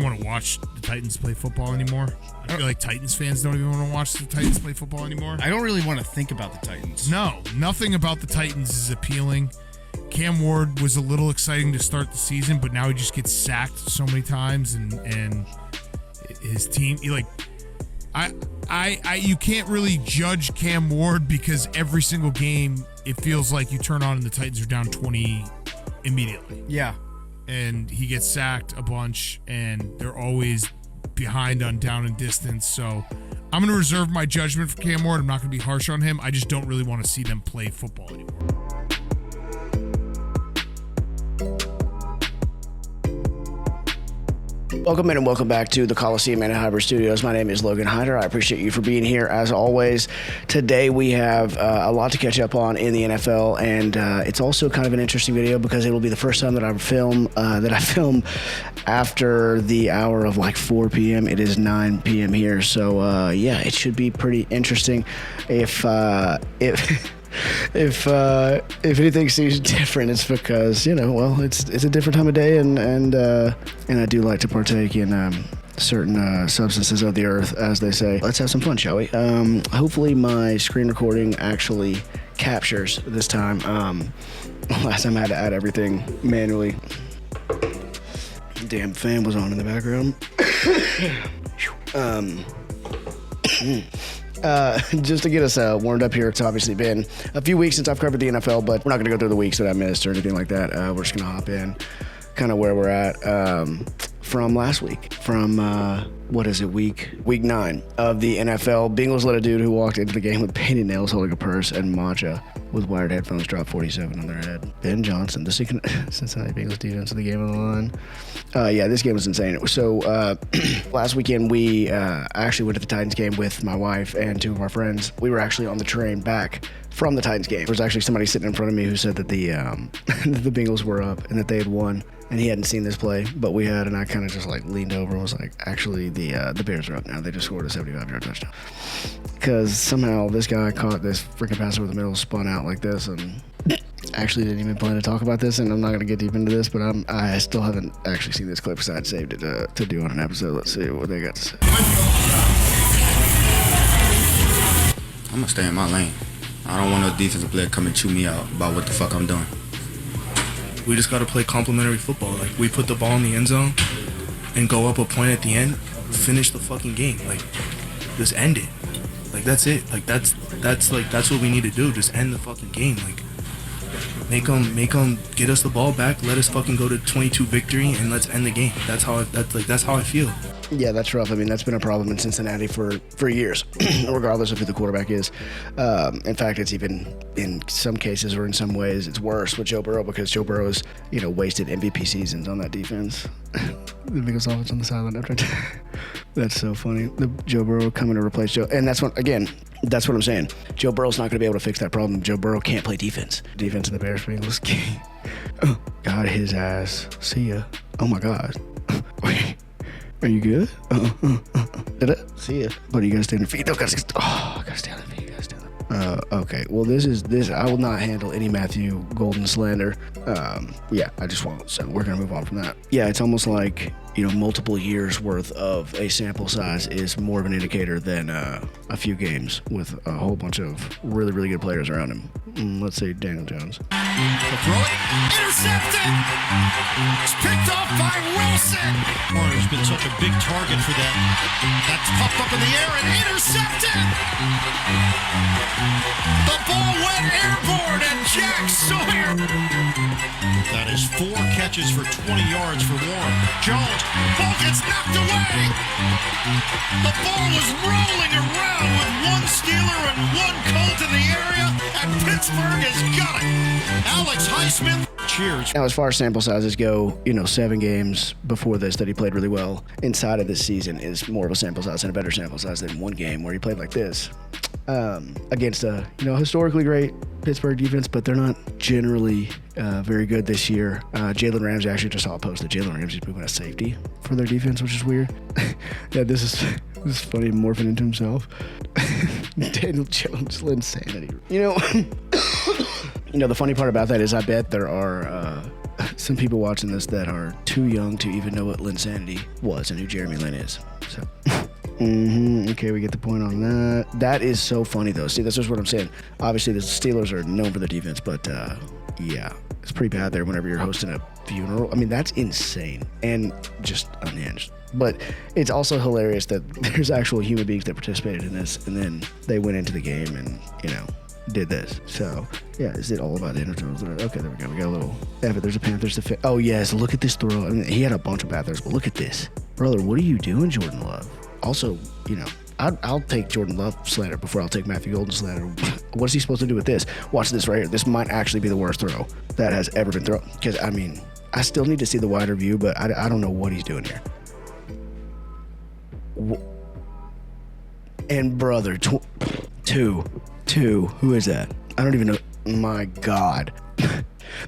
want to watch the Titans play football anymore. I feel like Titans fans don't even want to watch the Titans play football anymore. I don't really want to think about the Titans. No, nothing about the Titans is appealing. Cam Ward was a little exciting to start the season, but now he just gets sacked so many times, and his team, you can't really judge Cam Ward because every single game it feels like you turn on and the Titans are down 20 immediately. Yeah. And he gets sacked a bunch, and they're always behind on down and distance. So I'm going to reserve my judgment for Cam Ward. I'm not going to be harsh on him. I just don't really want to see them play football anymore. Welcome in and welcome back to the Coliseum and Hybrid Studios. My name is Logan Hyder. I appreciate you for being here as always. Today we have a lot to catch up on in the NFL, and it's also kind of an interesting video because it will be the first time that I film after the hour of like 4 p.m. It is 9 p.m. here, so yeah, it should be pretty interesting. If anything seems different, it's because, it's a different time of day, and I do like to partake in certain substances of the earth, as they say. Let's have some fun, shall we? Hopefully my screen recording actually captures this time. Last time I had to add everything manually. Damn fan was on in the background. Just to get us warmed up here, it's obviously been a few weeks since I've covered the NFL, but we're not going to go through the weeks that I missed or anything like that. We're just going to hop in kind of where we're at from last week, from, week 9 of the NFL. Bengals let a dude who walked into the game with painted nails holding a purse and matcha with wired headphones drop 47 on their head. Ben Johnson, the Cincinnati Bengals defense of the game on the line. Yeah, this game was insane. So last weekend we actually went to the Titans game with my wife and two of our friends. We were actually on the train back from the Titans game. There was actually somebody sitting in front of me who said that the the Bengals were up and that they had won, and he hadn't seen this play, but we had, and I kind of just like leaned over and was like, actually the Bears are up now. They just scored a 75-yard touchdown. Because somehow this guy caught this freaking pass over the middle, spun out like this, and actually didn't even plan to talk about this, and I'm not going to get deep into this, but I still haven't actually seen this clip because I had saved it to do on an episode. Let's see what they got to say. I'm going to stay in my lane. I don't want no defensive player come and chew me out about what the fuck I'm doing. We just got to play complimentary football. Like, we put the ball in the end zone and go up a point at the end, finish the fucking game. Like, just end it. Like, that's it. Like, that's what we need to do. Just end the fucking game. Like, make them get us the ball back. Let us fucking go to 22 victory and let's end the game. That's how I feel. Yeah, that's rough. I mean, that's been a problem in Cincinnati for years, regardless of who the quarterback is. In fact, it's even in some cases or in some ways it's worse with Joe Burrow because Joe Burrow's, wasted MVP seasons on that defense. The biggest offense on the sideline after that's so funny. The Joe Burrow coming to replace Joe, and that's what I'm saying. Joe Burrow's not going to be able to fix that problem. Joe Burrow can't play defense. Defense in the Bears Bengals game. Oh, got his ass. See ya. Oh my God. Wait. Are you good? Did it? See ya. But you gotta stay on your feet. No, gotta stay on your feet. Okay. Well, this. I will not handle any Matthew Golden slander. Yeah, I just won't. So we're gonna move on from that. Yeah, it's almost like multiple years worth of a sample size is more of an indicator than a few games with a whole bunch of really, really good players around him. Let's say Daniel Jones. The throw intercepted. It's picked off by Wilson. Warner's been such a big target for them. That's popped up in the air and intercepted. The ball went airborne and Jack Sawyer. That is 4 catches for 20 yards for Warren. Jones, ball gets knocked away. The ball was rolling around with 1 Steeler and 1 Colt in the area, and Pittsburgh has got it. Alex Highsmith, cheers. Now, as far as sample sizes go, 7 games before this that he played really well inside of this season is more of a sample size and a better sample size than 1 game where he played like this against a historically great Pittsburgh defense, but they're not generally very good this year. Jalen Ramsey, actually just saw a post that Jalen Ramsey's moving a safety for their defense, which is weird. Yeah, this is funny, morphing into himself. Daniel Jones, insanity. The funny part about that is I bet there are some people watching this that are too young to even know what Linsanity was and who Jeremy Lin is. So, okay, we get the point on that. That is so funny, though. See, that's just what I'm saying. Obviously, the Steelers are known for their defense, but yeah, it's pretty bad there whenever you're hosting a funeral. I mean, that's insane and just unhinged. But it's also hilarious that there's actual human beings that participated in this, and then they went into the game and, did this. So, yeah, is it all about the individuals? Okay, there we go. We got a little effort. There's a Panthers to fit. Oh, yes, look at this throw. I mean, he had a bunch of Panthers, but look at this. Brother, what are you doing, Jordan Love? Also, I'll take Jordan Love slander before I'll take Matthew Golden slander. What is he supposed to do with this? Watch this right here. This might actually be the worst throw that has ever been thrown. Because, I mean, I still need to see the wider view, but I don't know what he's doing here. And, brother, two. Who is that? I don't even know. My God.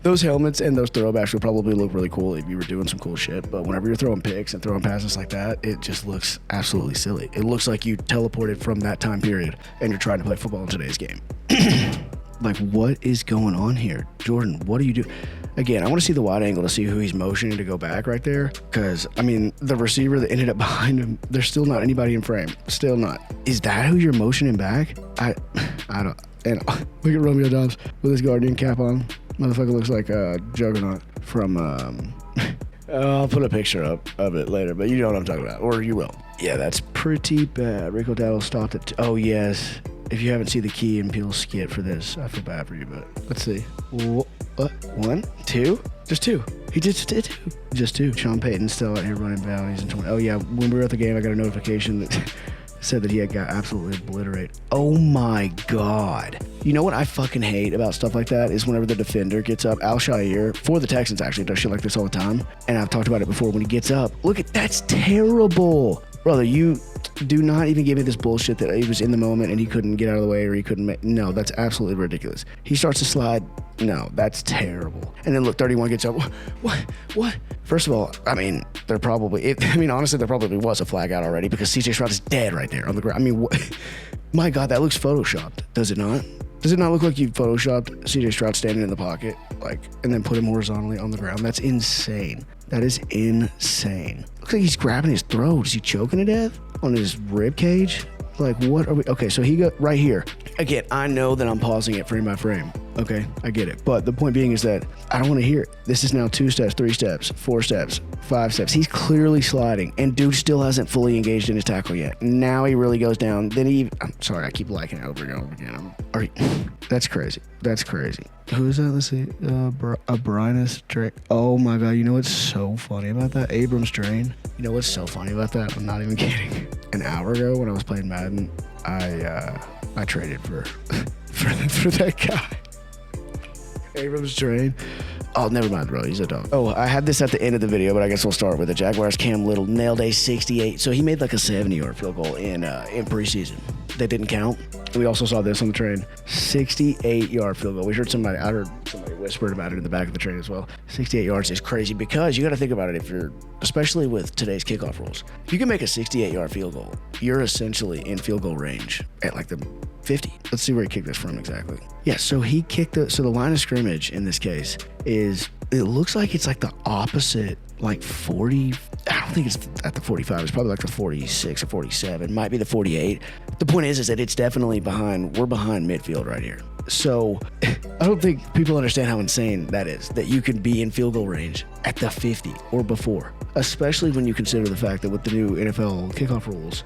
Those helmets and those throwbacks would probably look really cool if you were doing some cool shit, but whenever you're throwing picks and throwing passes like that, it just looks absolutely silly. It looks like you teleported from that time period and you're trying to play football in today's game. Like, what is going on here? Jordan, what are you doing? Again, I want to see the wide angle to see who he's motioning to go back right there, because, I mean, the receiver that ended up behind him, there's still not anybody in frame. Still not. Is that who you're motioning back? I don't. And look at Romeo Dobbs with his Guardian cap on. Motherfucker looks like a Juggernaut from, I'll put a picture up of it later, but you know what I'm talking about, or you will. Yeah, that's pretty bad. Rico Dowdle stopped it. Oh, yes. If you haven't seen the Key and Peele skit for this, I feel bad for you, but let's see. What? 1, 2? Just 2. He did 2. Just 2. Sean Payton's still out here running bounties in 20. Oh, yeah. When we were at the game, I got a notification that said that he had got absolutely obliterated. Oh, my God. You know what I fucking hate about stuff like that is whenever the defender gets up, Al Shire, for the Texans actually, does shit like this all the time. And I've talked about it before. When he gets up, look at that's terrible. Brother, you do not even give me this bullshit that he was in the moment and he couldn't get out of the way or he couldn't make. No, that's absolutely ridiculous. He starts to slide. No, that's terrible. And then look, 31 gets up. What? First of all, I mean, honestly, there probably was a flag out already because CJ Stroud is dead right there on the ground. I mean, my God, that looks photoshopped, does it not? Does it not look like you photoshopped CJ Stroud standing in the pocket, and then put him horizontally on the ground? That's insane. That is insane. Looks like he's grabbing his throat. Is he choking to death on his rib cage? Like, what are we? Okay, so he got right here. Again, I know that I'm pausing it frame by frame. Okay, I get it. But the point being is that I don't want to hear it. This is now 2 steps, 3 steps, 4 steps, 5 steps. He's clearly sliding, and dude still hasn't fully engaged in his tackle yet. Now he really goes down. Then I'm sorry, I keep liking it over and over again. That's crazy. That's crazy. Who is that? Let's see. Brinus Drake. Oh my God. You know what's so funny about that? Abrams Drain. You know what's so funny about that? I'm not even kidding. An hour ago when I was playing Madden, I traded for that guy. Abrams Drain. Oh, never mind, bro. He's a dog. Oh, I had this at the end of the video, but I guess we'll start with the Jaguars. Cam Little nailed a 68. So he made like a 70-yard field goal in preseason. That didn't count. We also saw this on the train. 68-yard field goal. I heard somebody whispered about it in the back of the train as well. 68 yards is crazy because you got to think about it especially with today's kickoff rules. If you can make a 68-yard field goal, you're essentially in field goal range at like the 50. Let's see where he kicked this from exactly. Yeah, so he kicked the line of scrimmage in this case it looks like it's like the opposite, like 40. I don't think it's at the 45. It's probably like the 46 or 47. Might be the 48. The point is that it's definitely behind. We're behind midfield right here. So I don't think people understand how insane that is, that you can be in field goal range at the 50 or before, especially when you consider the fact that with the new NFL kickoff rules,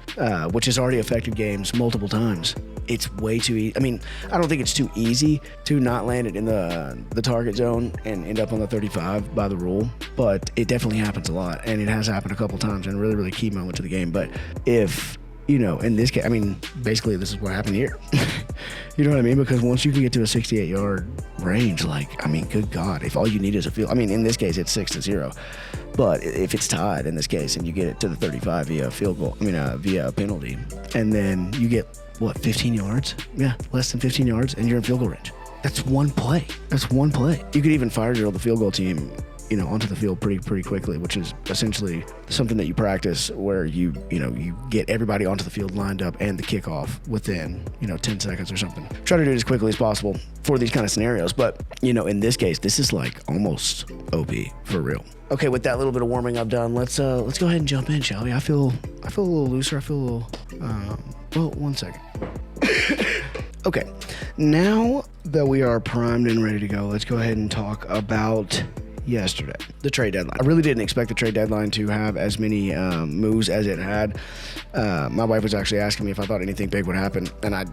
which has already affected games multiple times, it's way too easy. I mean, I don't think it's too easy to not land it in the target zone and end up on the 35 by the rule, but it definitely happens a lot, and it has happened a couple times in really, really key moments of the game. But if, in this case, I mean, basically this is what happened here. You know what I mean? Because once you can get to a 68-yard range, good God, if all you need is a field, in this case, it's 6-0. But if it's tied in this case and you get it to the 35 via a field goal, via a penalty, and then you get, 15 yards? Yeah, less than 15 yards, and you're in field goal range. That's one play. You could even fire drill the field goal team onto the field pretty quickly, which is essentially something that you practice where you get everybody onto the field lined up and the kickoff within 10 seconds or something. Try to do it as quickly as possible for these kind of scenarios, but in this case, this is like almost OP for real. Okay, with that little bit of warming up done, let's go ahead and jump in, shall we? I feel a little looser. I feel a little well, 1 second. Okay, now that we are primed and ready to go, let's go ahead and talk about yesterday, the trade deadline. I really didn't expect the trade deadline to have as many moves as it had. My wife was actually asking me if I thought anything big would happen, and I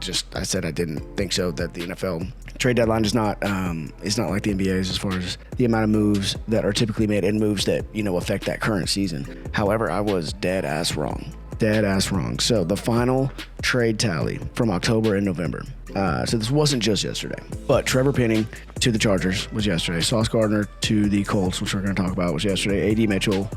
said I didn't think so. That the NFL trade deadline is not like the NBA's as far as the amount of moves that are typically made and moves that affect that current season. However, I was dead ass wrong. So the final trade tally from October and November. So this wasn't just yesterday, but Trevor Penning to the Chargers was yesterday. Sauce Gardner to the Colts, which we're going to talk about, was yesterday. A.D. Mitchell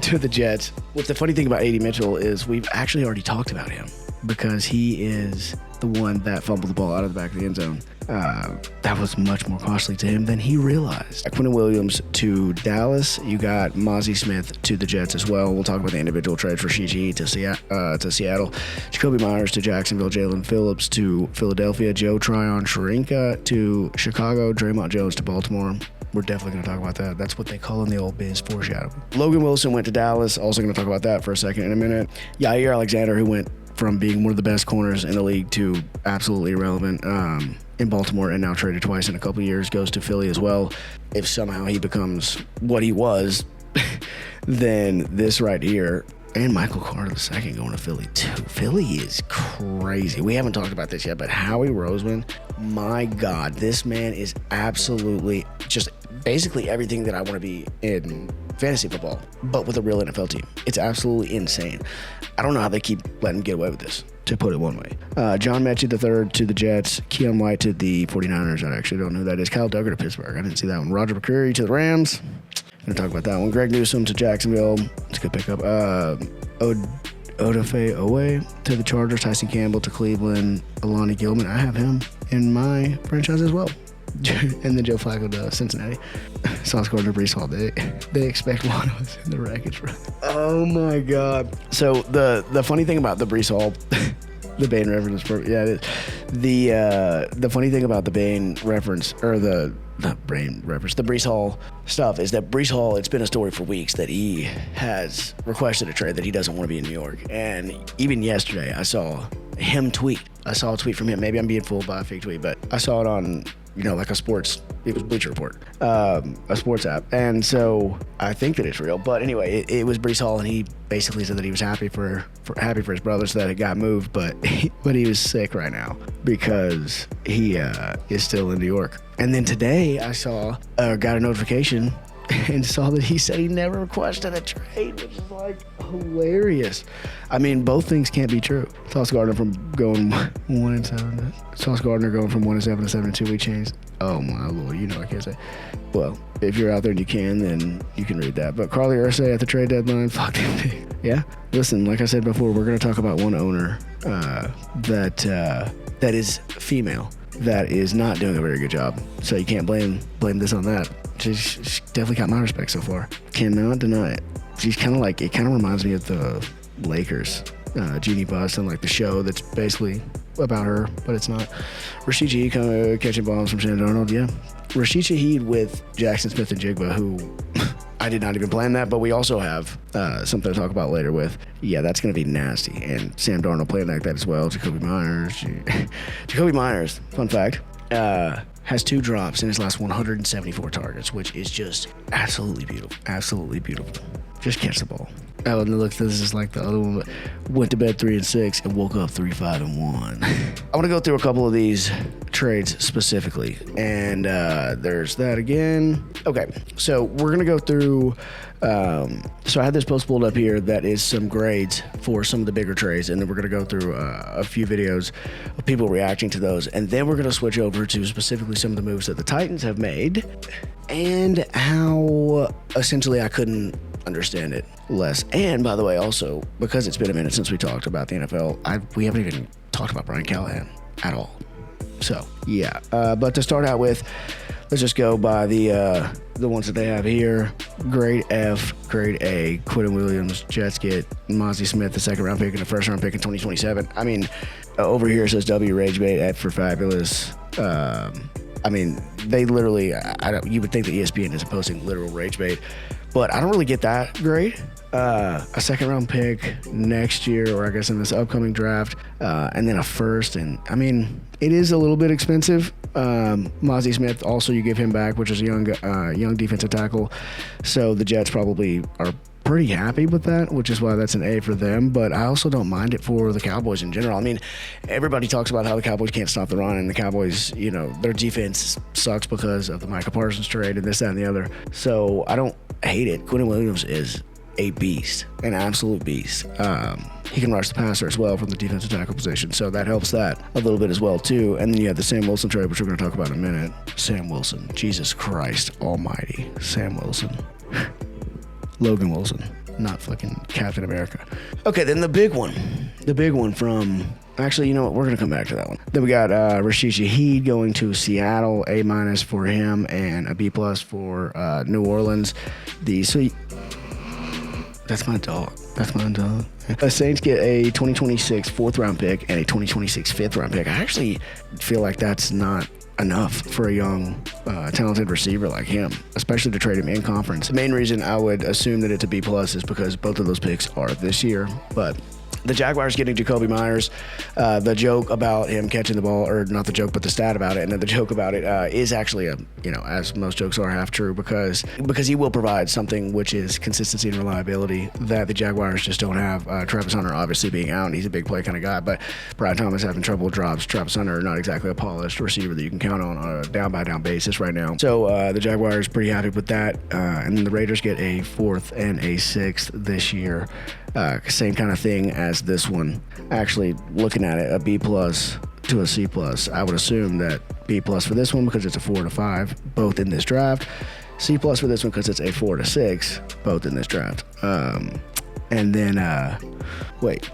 to the Jets. What's the funny thing about A.D. Mitchell is we've actually already talked about him because he is the one that fumbled the ball out of the back of the end zone. That was much more costly to him than he realized. Quentin Williams to Dallas. You got Mozzie Smith to the Jets as well. We'll talk about the individual trades for Shiji to Seattle. Jacoby Myers to Jacksonville. Jalen Phillips to Philadelphia. Joe Tryon-Shoyinka to Chicago. Draymond Jones to Baltimore. We're definitely going to talk about that. That's what they call in the old biz foreshadowing. Logan Wilson went to Dallas. Also going to talk about that for a second in a minute. Yair Alexander, who went from being one of the best corners in the league to absolutely irrelevant in Baltimore and now traded twice in a couple of years, goes to Philly as well. If somehow he becomes what he was, then this right here, and Michael Carter II going to Philly too. Philly is crazy. We haven't talked about this yet, but Howie Roseman, my God, this man is absolutely just basically everything that I want to be in fantasy football, but with a real NFL team. It's absolutely insane. I don't know how they keep letting him get away with this, to put it one way. John Mechie III to the Jets. Keon White to the 49ers. I actually don't know who that is. Kyle Duggar to Pittsburgh. I didn't see that one. Roger McCreary to the Rams. Going to talk about that one. Greg Newsome to Jacksonville. It's a good pickup. Odafe Owe to the Chargers. Tyson Campbell to Cleveland. Alani Gilman. I have him in my franchise as well. And then Joe Flacco to Cincinnati. Sauce Gardner, Breece Hall. They expect one of us in the wreckage, bro. Oh my God. So the funny thing about the Breece Hall, the Bane reference, yeah, it is. The funny thing about the Bane reference, or the Breece Hall stuff, is that Breece Hall, it's been a story for weeks that he has requested a trade, that he doesn't want to be in New York. And even yesterday, I saw him tweet. I saw a tweet from him. Maybe I'm being fooled by a fake tweet, but I saw it on, like a sports, it was Bleacher Report, a sports app. And so I think that it's real. But anyway, it was Breece Hall, and he basically said that he was happy for his brother so that it got moved, but he was sick right now because he is still in New York. And then today I got a notification and saw that he said he never requested a trade, which is like hilarious. I mean, both things can't be true. Sauce Gardner going from 1-7 to 2-week change. Oh my Lord, I can't say. Well, if you're out there and you can, then you can read that. But Carly Ursay at the trade deadline, fuck them. Yeah. Listen, like I said before, we're going to talk about one owner that is female that is not doing a very good job. So you can't blame this on that. She's definitely got my respect so far. Cannot deny it. She's kind of like, it kind of reminds me of the Lakers, Jeannie Buss, and like the show that's basically about her, but it's not. Rashid Shaheed catching bombs from Sam Darnold, yeah. Rashid Shaheed with Jackson Smith-Njigba, who I did not even plan that, but we also have something to talk about later with. Yeah, that's going to be nasty. And Sam Darnold playing like that as well. Jacoby Myers, fun fact, has 2 drops in his last 174 targets, which is just absolutely beautiful. Absolutely beautiful. Just catch the ball. Oh, and look, this is like the other one. Went to bed 3-6 and woke up 3-5-1. I want to go through a couple of these trades specifically, and there's that again. Okay, so we're gonna go through. So I had this post pulled up here that is some grades for some of the bigger trades, and then we're gonna go through a few videos of people reacting to those, and then we're gonna switch over to specifically some of the moves that the Titans have made, and how essentially I couldn't understand it less. And by the way, also, because it's been a minute since we talked about the NFL, we haven't even talked about Brian Callahan at all. So yeah, but to start out with, let's just go by the ones that they have here. Grade F, Grade A, Quinton Williams. Jets get Mozzie Smith, the second-round pick and the first-round pick in 2027. I mean, over here it says W Rage Bait, F for Fabulous. I mean, they literally, you would think that ESPN isn't posting literal rage bait, but I don't really get that grade. A second-round pick next year, or I guess in this upcoming draft, and then a first. And, I mean, it is a little bit expensive. Mozzie Smith, also you give him back, which is a young defensive tackle. So the Jets probably are pretty happy with that, which is why that's an A for them. But I also don't mind it for the Cowboys in general. I mean, everybody talks about how the Cowboys can't stop the run, and the Cowboys, you know, their defense sucks because of the Micah Parsons trade and this, that, and the other. So I don't hate it. Quinton Williams is a beast, an absolute beast. He can rush the passer as well from the defensive tackle position, so that helps that a little bit as well too. And then you have the Sam Wilson trade, which we're going to talk about in a minute. Sam Wilson, Jesus Christ almighty, Sam Wilson. Logan Wilson, not fucking Captain America. Okay, then the big one from, actually, you know what, we're going to come back to that one. Then we got Rashid Shaheed going to Seattle, A- for him, and a B+ for New Orleans. That's my dog. The Saints get a 2026 4th-round pick and a 2026 5th-round pick. I actually feel like that's not enough for a young, talented receiver like him, especially to trade him in conference. The main reason I would assume that it's a B+ is because both of those picks are this year, but the Jaguars getting Jacoby Myers, the joke about him catching the ball, or not the joke, but the stat about it, and then the joke about it is actually as most jokes are, half true, because he will provide something which is consistency and reliability that the Jaguars just don't have. Travis Hunter obviously being out, and he's a big play kind of guy, but Brian Thomas having trouble with drops. Travis Hunter not exactly a polished receiver that you can count on a down-by-down basis right now. So the Jaguars pretty happy with that, and then the Raiders get a 4th and a 6th this year. Same kind of thing as this one. Actually, looking at it, a B+ to a C+. I would assume that B+ for this one because it's a 4 to 5, both in this draft. C+ for this one because it's a 4 to 6, both in this draft. And then, wait,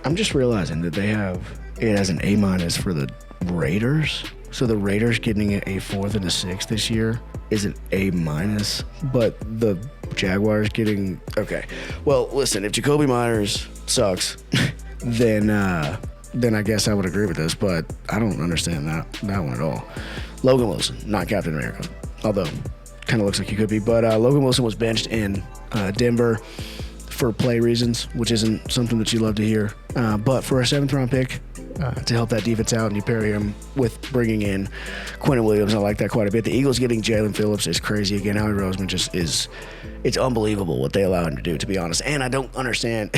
I'm just realizing that they have it as an A- for the Raiders. So the Raiders getting a 4th and a 6th this year is an A-, but the Jaguars getting, okay. Well, listen, if Jacoby Myers sucks, then I guess I would agree with this, but I don't understand that one at all. Logan Wilson, not Captain America, although kind of looks like he could be, but Logan Wilson was benched in Denver for play reasons, which isn't something that you love to hear, but for a 7th-round pick, to help that defense out, and you pair him with bringing in Quinton Williams. I like that quite a bit. The Eagles getting Jalen Phillips is crazy. Again, Howie Roseman just is, it's unbelievable what they allow him to do, to be honest. And I don't understand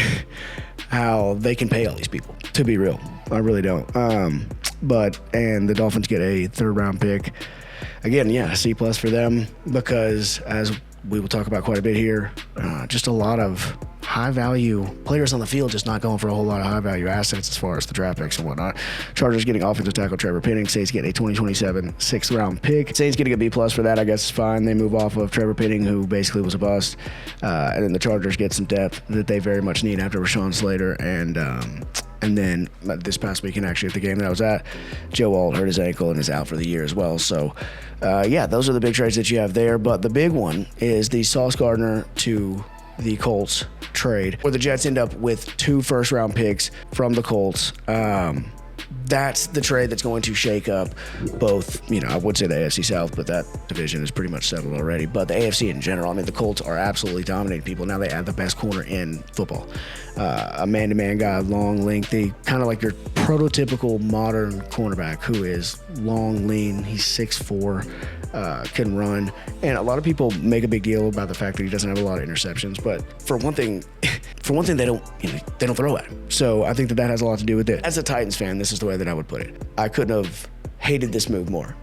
how they can pay all these people, to be real. I really don't. And the Dolphins get a 3rd-round pick. Again, yeah, C+ for them, because as we will talk about quite a bit here, just a lot of high-value players on the field, just not going for a whole lot of high-value assets as far as the draft picks and whatnot. Chargers getting offensive tackle Trevor Penning. Saints getting a 2027 6th-round pick. Saints getting a B+ for that, I guess, is fine. They move off of Trevor Penning, who basically was a bust. And then the Chargers get some depth that they very much need after Rashawn Slater. And then this past weekend, actually, at the game that I was at, Joe Alt hurt his ankle and is out for the year as well. So, yeah, those are the big trades that you have there. But the big one is the Sauce Gardner to the Colts trade, where the Jets end up with 2 1st-round picks from the Colts. That's the trade that's going to shake up both, I would say the AFC South, but that division is pretty much settled already. But the AFC in general, I mean, the Colts are absolutely dominating people. Now they add the best corner in football. A man-to-man guy, long, lengthy, kind of like your prototypical modern cornerback who is long, lean, he's 6'4", can run. And a lot of people make a big deal about the fact that he doesn't have a lot of interceptions, but for one thing they don't throw at him. So I think that has a lot to do with it. As a Titans fan, this is the way that I would put it. I couldn't have hated this move more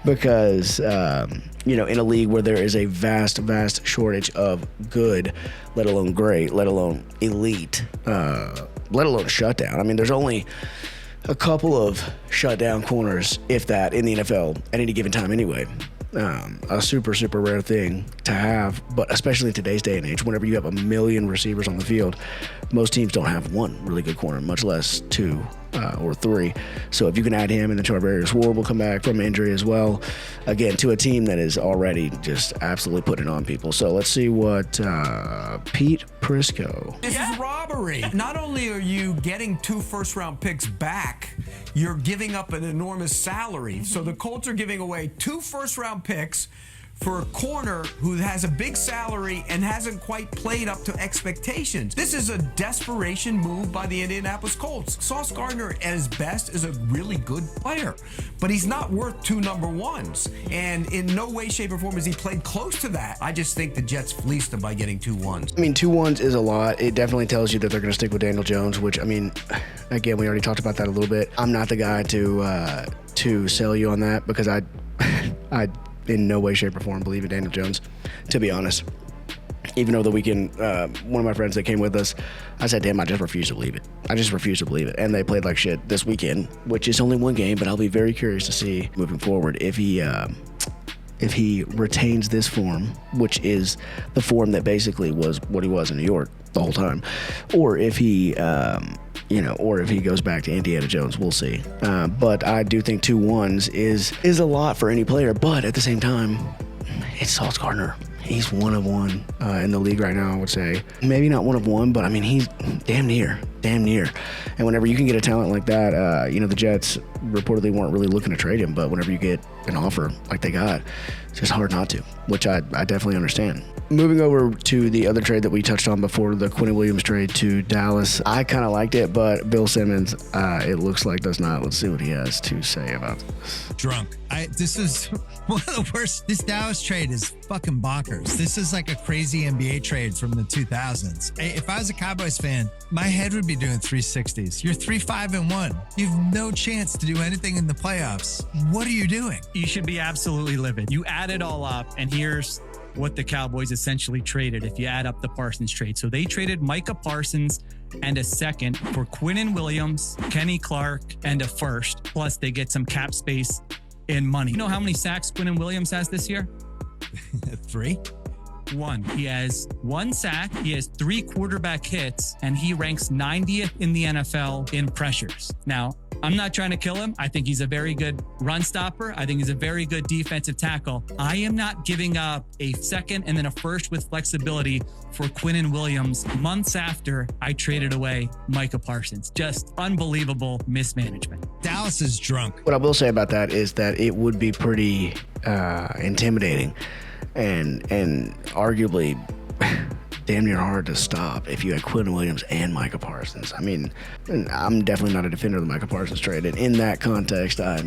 because, in a league where there is a vast, vast shortage of good, let alone great, let alone elite, let alone shutdown. I mean, there's only a couple of shutdown corners, if that, in the NFL at any given time anyway. A super, super rare thing to have, but especially in today's day and age, whenever you have a million receivers on the field, most teams don't have one really good corner, much less 2. or 3. So if you can add him, and then Charvarius Ward will come back from injury as well. Again, to a team that is already just absolutely putting it on people. So let's see what Pete Prisco. This is robbery. Not only are you getting 2 first-round picks back, you're giving up an enormous salary. So the Colts are giving away 2 first-round picks for a corner who has a big salary and hasn't quite played up to expectations. This is a desperation move by the Indianapolis Colts. Sauce Gardner, at his best, is a really good player, but he's not worth 2 number 1s. And in no way, shape, or form has he played close to that. I just think the Jets fleeced him by getting 2 1s. I mean, 2 1s is a lot. It definitely tells you that they're going to stick with Daniel Jones, which, I mean, again, we already talked about that a little bit. I'm not the guy to sell you on that, because I in no way, shape, or form believe in Daniel Jones, to be honest. Even over the weekend, one of my friends that came with us, I said to him, I just refuse to believe it. I just refuse to believe it. And they played like shit this weekend, which is only 1 game, but I'll be very curious to see moving forward if he retains this form, which is the form that basically was what he was in New York the whole time, or if he or if he goes back to Indiana Jones. We'll see. But I do think 2 1s is a lot for any player. But at the same time, it's Sauce Gardner. He's 1 of 1 in the league right now, I would say. Maybe not 1 of 1, but I mean, he's damn near. And whenever you can get a talent like that, the Jets reportedly weren't really looking to trade him, but whenever you get an offer like they got, it's just hard not to, which I definitely understand. Moving over to the other trade that we touched on before, the Quinnen Williams trade to Dallas. I kind of liked it, but Bill Simmons, it looks like does not. Let's see what he has to say about this. Drunk. This is one of the worst. This Dallas trade is fucking bonkers. This is like a crazy NBA trade from the 2000s. If I was a Cowboys fan, my head would be doing 360s. You're 3-5-1. You have no chance to do anything in the playoffs. What are you doing? You should be absolutely livid. You add it all up, and here's what the Cowboys essentially traded if you add up the Parsons trade. So they traded Micah Parsons and a second for Quinnen Williams, Kenny Clark, and a first. Plus they get some cap space and money. You know how many sacks Quinnen Williams has this year? 3? 1. He has 1 sack, he has 3 quarterback hits, and he ranks 90th in the NFL in pressures. Now, I'm not trying to kill him. I think he's a very good run stopper. I think he's a very good defensive tackle. I am not giving up a second and then a first with flexibility for Quinnen Williams months after I traded away Micah Parsons. Just unbelievable mismanagement. Dallas is drunk. What I will say about that is that it would be pretty intimidating and arguably damn near hard to stop if you had Quinnen Williams and Micah Parsons. I mean, I'm definitely not a defender of the Micah Parsons trade, and in that context, I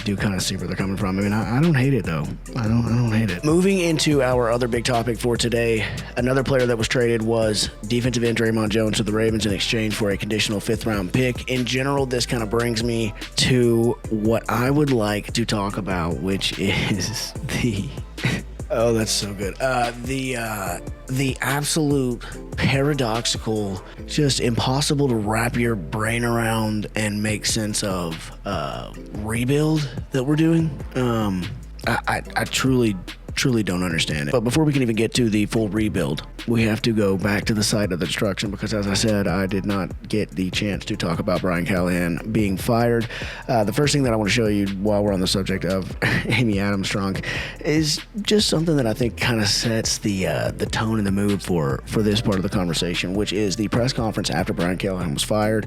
do kind of see where they're coming from. I mean, I don't hate it though. I don't hate it. Moving into our other big topic for today, another player that was traded was defensive end Draymond Jones to the Ravens in exchange for a conditional 5th-round pick. In general, this kind of brings me to what I would like to talk about, which is the oh, that's so good. The absolute paradoxical, just impossible to wrap your brain around and make sense of rebuild that we're doing. I truly don't understand it. But before we can even get to the full rebuild, we have to go back to the site of the destruction, because as I said, I did not get the chance to talk about Brian Callahan being fired. The first thing that I want to show you while we're on the subject of Amy Adams drunk is just something that I think kind of sets the tone and the mood for this part of the conversation, which is the press conference after Brian Callahan was fired,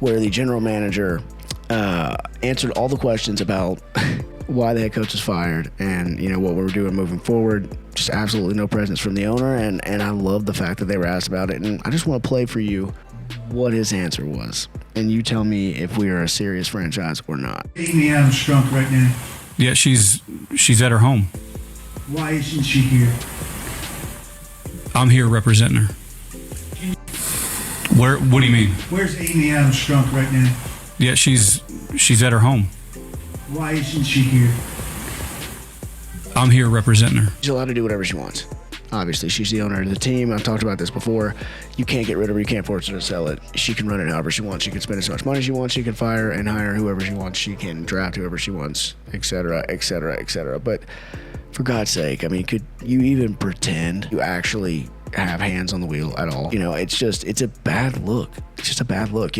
where the general manager answered all the questions about why the head coach was fired and, what we were doing moving forward. Just absolutely no presence from the owner, and I love the fact that they were asked about it. And I just want to play for you what his answer was, and you tell me if we are a serious franchise or not. Amy Adams drunk right now. Yeah, she's at her home. Why isn't she here? I'm here representing her. Where? What do you mean? Where's Amy Adams drunk right now? Yeah, she's at her home. Why isn't she here? I'm here representing her. She's allowed to do whatever she wants. Obviously, she's the owner of the team. I've talked about this before. You can't get rid of her. You can't force her to sell it. She can run it however she wants. She can spend as much money as she wants. She can fire and hire whoever she wants. She can draft whoever she wants, etc., etc., etc. But for God's sake, I mean, could you even pretend you actually have hands on the wheel at all? It's a bad look. It's just a bad look.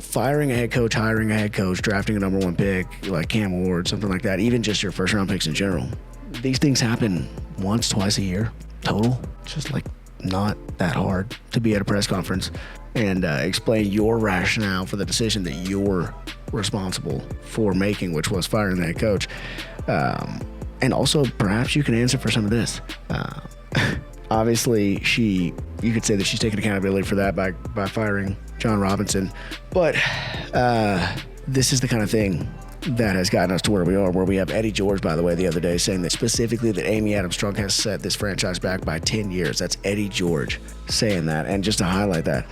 firing a head coach, hiring a head coach, drafting a number one pick like Cam Ward, something like that, even just your first round picks in general. These things happen once, twice a year total. It's just like not that hard to be at a press conference and explain your rationale for the decision that you're responsible for making, which was firing the head coach. And also, perhaps you can answer for some of this. Obviously, you could say that she's taking accountability for that by firing John Robinson. But this is the kind of thing that has gotten us to where we are, where we have Eddie George, by the way, the other day saying that specifically that Amy Adams Strunk has set this franchise back by 10 years. That's Eddie George saying that. And just to highlight that,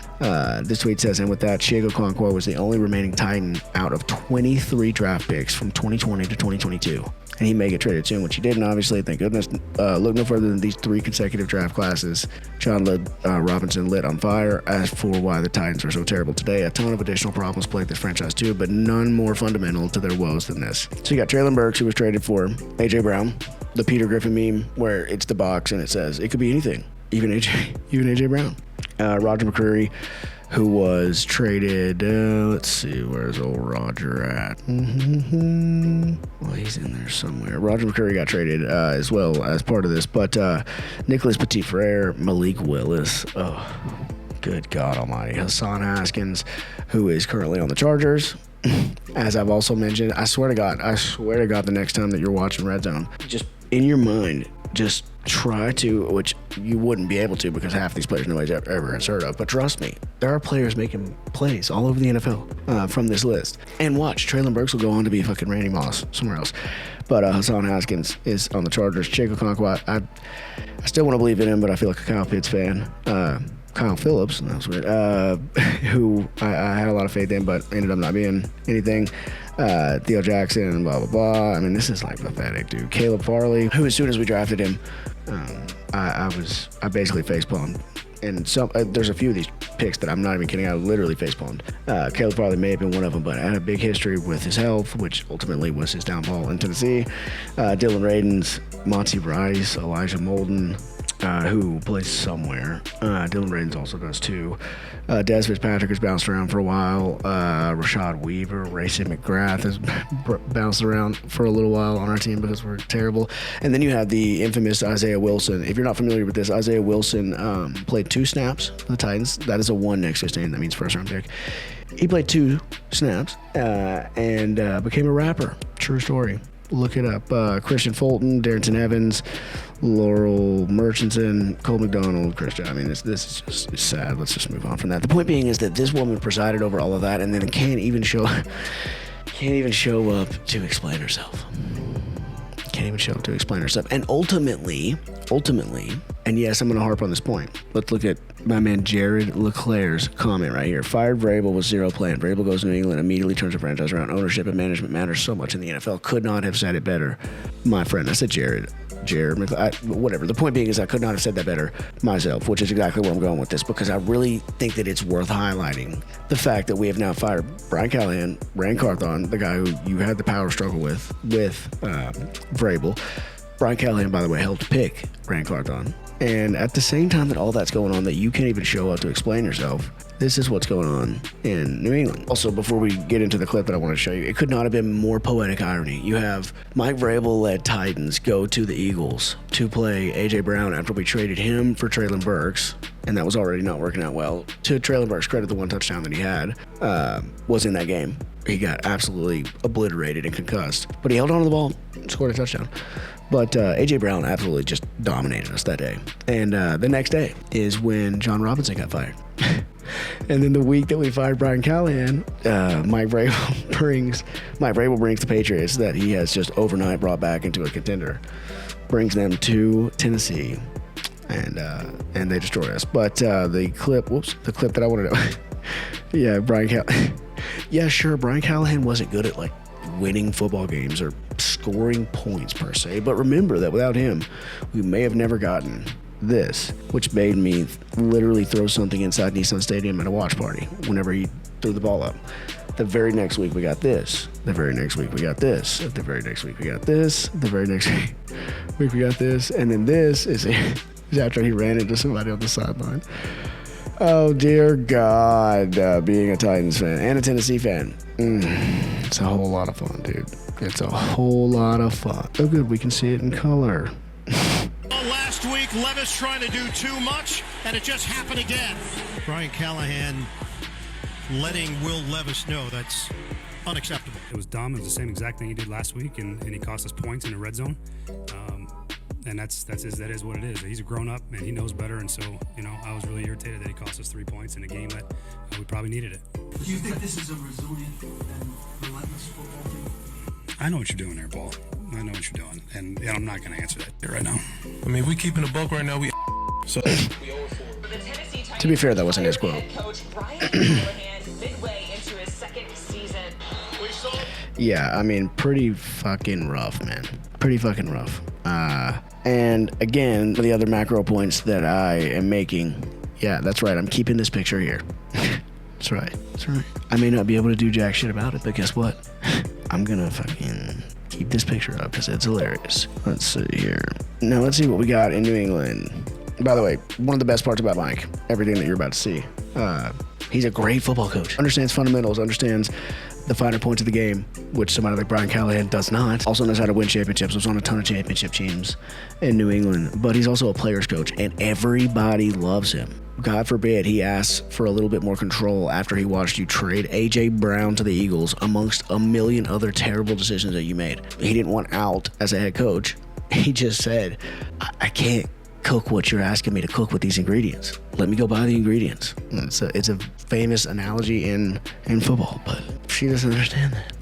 this tweet says, and with that, Chiego Okonkwo was the only remaining Titan out of 23 draft picks from 2020 to 2022. And he may get traded soon, which he didn't, obviously. Thank goodness. Look no further than these 3 consecutive draft classes. John Robinson lit on fire. As for why the Titans are so terrible today, a ton of additional problems plague this franchise too, but none more fundamental to their woes than this. So you got Traylon Burks, who was traded for A.J. Brown, the Peter Griffin meme, where it's the box and it says it could be anything, even A.J. Brown. Roger McCreary, who was traded, let's see, where's old Roger at? Well, he's in there somewhere. Roger McCreary got traded as well as part of this, but Nicholas Petit-Frere, Malik Willis, oh, good God almighty, Hassan Haskins, who is currently on the Chargers. As I've also mentioned, I swear to God, the next time that you're watching Red Zone, just in your mind, just try to, which you wouldn't be able to because half these players nobody's ever has heard of, but trust me, there are players making plays all over the NFL from this list. And watch, Traylon Burks will go on to be fucking Randy Moss somewhere else. But Hassan Haskins is on the Chargers. Chiego Okonkwo, I still want to believe in him, but I feel like a Kyle Pitts fan. Kyle Phillips, that was weird, who I had a lot of faith in, but ended up not being anything. Theo Jackson, blah, blah, blah. I mean, this is like pathetic, dude. Caleb Farley, who as soon as we drafted him, I basically facepalmed. And there's a few of these picks that I'm not even kidding, I literally facepalmed. Caleb Farley may have been one of them, but had a big history with his health, which ultimately was his downfall in Tennessee. Dylan Radins, Monty Rice, Elijah Molden, who plays somewhere. Dylan Radins also does too. Des Fitzpatrick has bounced around for a while. Rashad Weaver, Racey McGrath has bounced around for a little while on our team because we're terrible. And then you have the infamous Isaiah Wilson. If you're not familiar with this, Isaiah Wilson played 2 snaps for the Titans. That is a 1 next to his name. That means first round pick. He played 2 snaps and became a rapper. True story. Look it up. Christian Fulton, Darrington Evans, Laurel Murchison, Cole McDonald, Christian. I mean, this is just sad. Let's just move on from that. The point being is that this woman presided over all of that and then can't even show up to explain herself. And ultimately, and yes, I'm going to harp on this point. Let's look at my man Jared Leclerc's comment right here. Fired Vrabel with 0 plan. Vrabel goes to New England, immediately turns the franchise around. Ownership and management matters so much in the NFL. Could not have said it better. My friend, I said Jared, whatever. The point being is I could not have said that better myself, which is exactly where I'm going with this, because I really think that it's worth highlighting the fact that we have now fired Brian Callahan, Rand Carthon, the guy who you had the power struggle with Vrabel. Brian Callahan, by the way, helped pick Rand Carthon. And at the same time that all that's going on, that you can't even show up to explain yourself, this is what's going on in New England. Also, before we get into the clip that I want to show you, it could not have been more poetic irony. You have Mike Vrabel-led Titans go to the Eagles to play A.J. Brown after we traded him for Traylon Burks, and that was already not working out well. To Traylon Burks' credit, the 1 touchdown that he had was in that game. He got absolutely obliterated and concussed, but he held on to the ball, scored a touchdown. But A.J. Brown absolutely just dominated us that day. And the next day is when John Robinson got fired. And then the week that we fired Brian Callahan, Mike Vrabel brings the Patriots that he has just overnight brought back into a contender, brings them to Tennessee, and they destroy us. But the clip that I wanted to, yeah, Brian Callahan. Yeah, sure, Brian Callahan wasn't good at like winning football games or scoring points per se, but remember that without him, we may have never gotten this, which made me literally throw something inside Nissan Stadium at a watch party whenever he threw the ball up. The very next week we got this. The very next week we got this. The very next week we got this. The very next week we got this. And then this is after he ran into somebody on the sideline. Oh, dear God. Being a Titans fan and a Tennessee fan. It's a whole lot of fun, dude. It's a whole lot of fun. Oh, good. We can see it in color. Last week, Levis trying to do too much, and it just happened again. Brian Callahan letting Will Levis know that's unacceptable. It was dumb. It was the same exact thing he did last week, and he cost us points in the red zone. And that is what it is. He's a grown up and he knows better. And so, I was really irritated that he cost us 3 points in a game that we probably needed it. Do you think this is a resilient and relentless football team? I know what you're doing there, Paul. I know what you're doing, and I'm not going to answer that right now. I mean, if we keeping the bulk right now, so. To be fair, that wasn't his quote. Yeah, I mean, pretty fucking rough, man. Pretty fucking rough. And again, the other macro points that I am making. Yeah, that's right. I'm keeping this picture here. That's right. That's right. I may not be able to do jack shit about it, but guess what? I'm gonna fucking keep this picture up because it's hilarious. Let's see here. Now let's see what we got in New England. By the way, one of the best parts about Mike, everything that you're about to see, he's a great football coach. Understands fundamentals, understands the finer points of the game, which somebody like Brian Callahan does not. Also knows how to win championships. Was on a ton of championship teams in New England. But he's also a player's coach, and everybody loves him. God forbid he asks for a little bit more control after he watched you trade A.J. Brown to the Eagles amongst a million other terrible decisions that you made. He didn't want out as a head coach. He just said, I can't cook what you're asking me to cook with these ingredients. Let me go buy the ingredients. It's a famous analogy in football, but she doesn't understand that.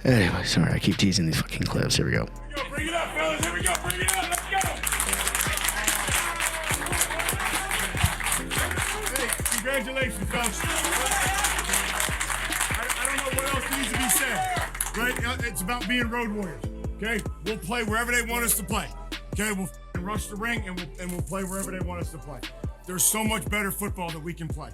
Anyway, sorry, I keep teasing these fucking clips. Here we go. Bring it up, fellas. Here we go. Bring it up. Let's go. Hey, congratulations, fellas. I don't know what else needs to be said, right? It's about being road warriors, okay? We'll play wherever they want us to play. Okay, we'll rush the ring and we'll play wherever they want us to play. There's so much better football that we can play.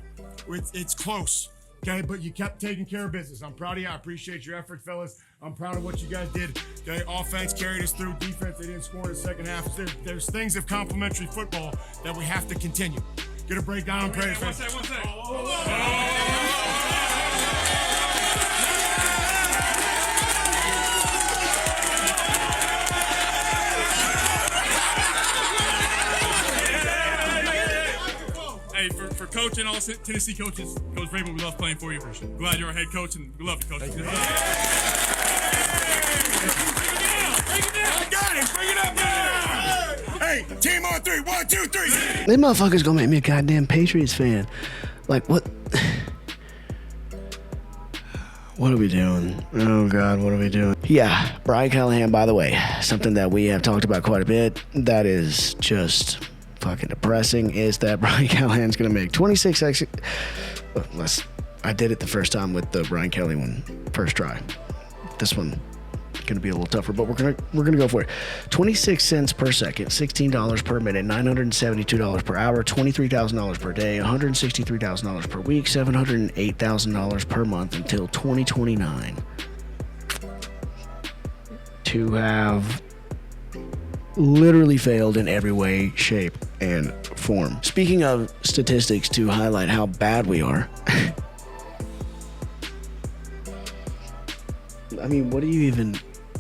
It's close, okay? But you kept taking care of business. I'm proud of you. I appreciate your effort, fellas. I'm proud of what you guys did. Okay, offense carried us through. Defense, they didn't score in the second half. There's things of complementary football that we have to continue. Get a breakdown on praise. One sec. Hey, for coaching all Tennessee coaches, Coach Vrabel, we love playing for you. Glad you're our head coach, and we love you, Coach. Bring it down. Bring it up now. Hey, team on three. 1, 2, 3. Them motherfuckers gonna make me a goddamn Patriots fan. Like, what? What are we doing? Oh, God, what are we doing? Yeah, Brian Callahan, by the way, something that we have talked about quite a bit that is just fucking depressing is that Brian Callahan's going to make 26 unless I did it the first time with the Brian Kelly one, first try. This one going to be a little tougher, but we're going to go for it. 26 cents per second, $16 per minute, $972 per hour, $23,000 per day, $163,000 per week, $708,000 per month until 2029. To have literally failed in every way, shape, and form. Speaking of statistics to highlight how bad we are, I mean,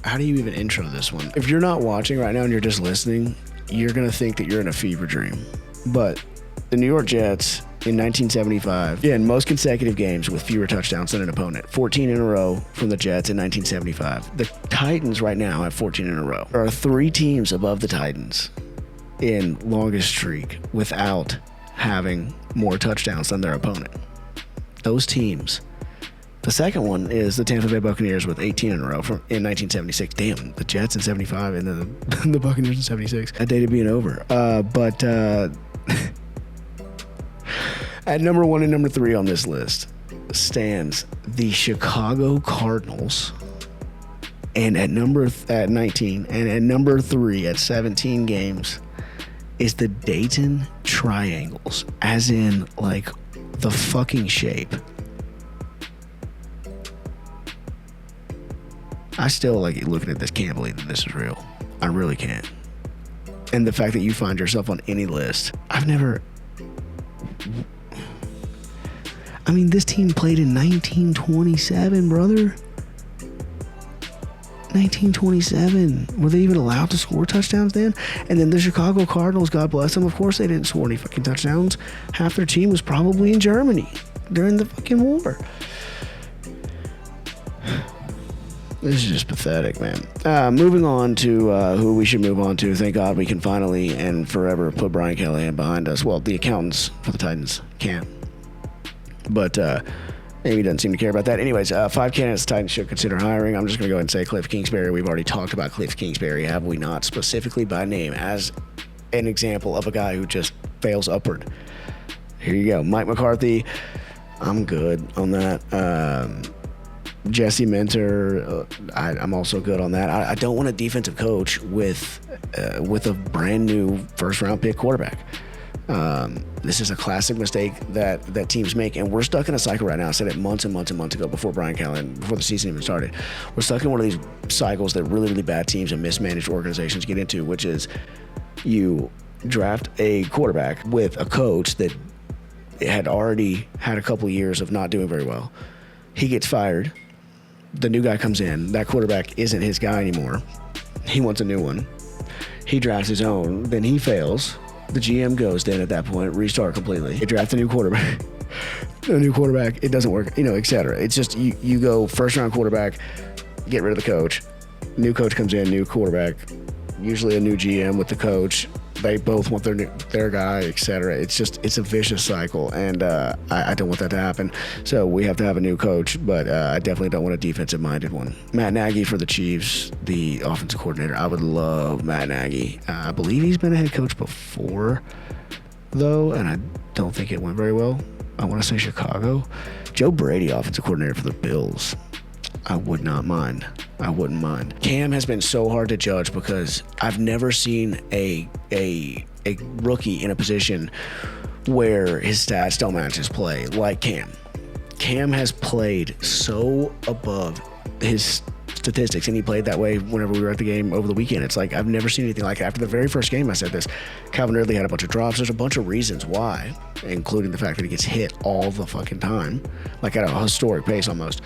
how do you even intro this one? If you're not watching right now and you're just listening, you're going to think that you're in a fever dream. But the New York Jets in 1975, in most consecutive games with fewer touchdowns than an opponent. 14 in a row from the Jets in 1975. The Titans right now have 14 in a row. There are 3 teams above the Titans in longest streak without having more touchdowns than their opponent. Those teams. The second one is the Tampa Bay Buccaneers with 18 in a row in 1976. Damn, the Jets in 75 and then the Buccaneers in 76. That day to being over. But at number 1 and number 3 on this list stands the Chicago Cardinals, and at 19 and at number 3 at 17 games is the Dayton Triangles, as in like the fucking shape. I still like looking at this, can't believe that this is real. I really can't. And the fact that you find yourself on any list, I've never I mean, this team played in 1927, brother. 1927. Were they even allowed to score touchdowns then? And then the Chicago Cardinals, God bless them, of course they didn't score any fucking touchdowns. Half their team was probably in Germany during the fucking war. This is just pathetic, man. Moving on to who we should move on to. Thank God we can finally and forever put Brian Callahan behind us. Well, the accountants for the Titans can't. But maybe he doesn't seem to care about that. Anyways, 5 candidates the Titans should consider hiring. I'm just going to go ahead and say Cliff Kingsbury. We've already talked about Cliff Kingsbury, have we not? Specifically by name as an example of a guy who just fails upward. Here you go. Mike McCarthy. I'm good on that. Jesse Minter, I'm also good on that. I don't want a defensive coach with a brand new first-round pick quarterback. This is a classic mistake that teams make, and we're stuck in a cycle right now. I said it months and months and months ago before Brian Callahan, before the season even started. We're stuck in one of these cycles that really, really bad teams and mismanaged organizations get into, which is you draft a quarterback with a coach that had already had a couple years of not doing very well. He gets fired. The new guy comes in. That quarterback isn't his guy anymore. He wants a new one. He drafts his own. Then he fails. The GM goes then at that point, restart completely. They draft a new quarterback. It doesn't work, etc. It's just you go first round quarterback, get rid of the coach. New coach comes in, new quarterback. Usually a new GM with the coach. They both want their guy, etc. It's a vicious cycle, and I don't want that to happen. So we have to have a new coach, but I definitely don't want a defensive-minded one. Matt Nagy for the Chiefs, the offensive coordinator. I would love Matt Nagy. I believe he's been a head coach before, though, and I don't think it went very well. I want to say Chicago. Joe Brady, offensive coordinator for the Bills. I would not mind. I wouldn't mind. Cam has been so hard to judge because I've never seen a rookie in a position where his stats don't match his play like Cam. Cam has played so above his statistics, and he played that way whenever we were at the game over the weekend. It's like I've never seen anything like it. After the very first game, I said this. Calvin Ridley had a bunch of drops. There's a bunch of reasons why, including the fact that he gets hit all the fucking time, like at a historic pace almost.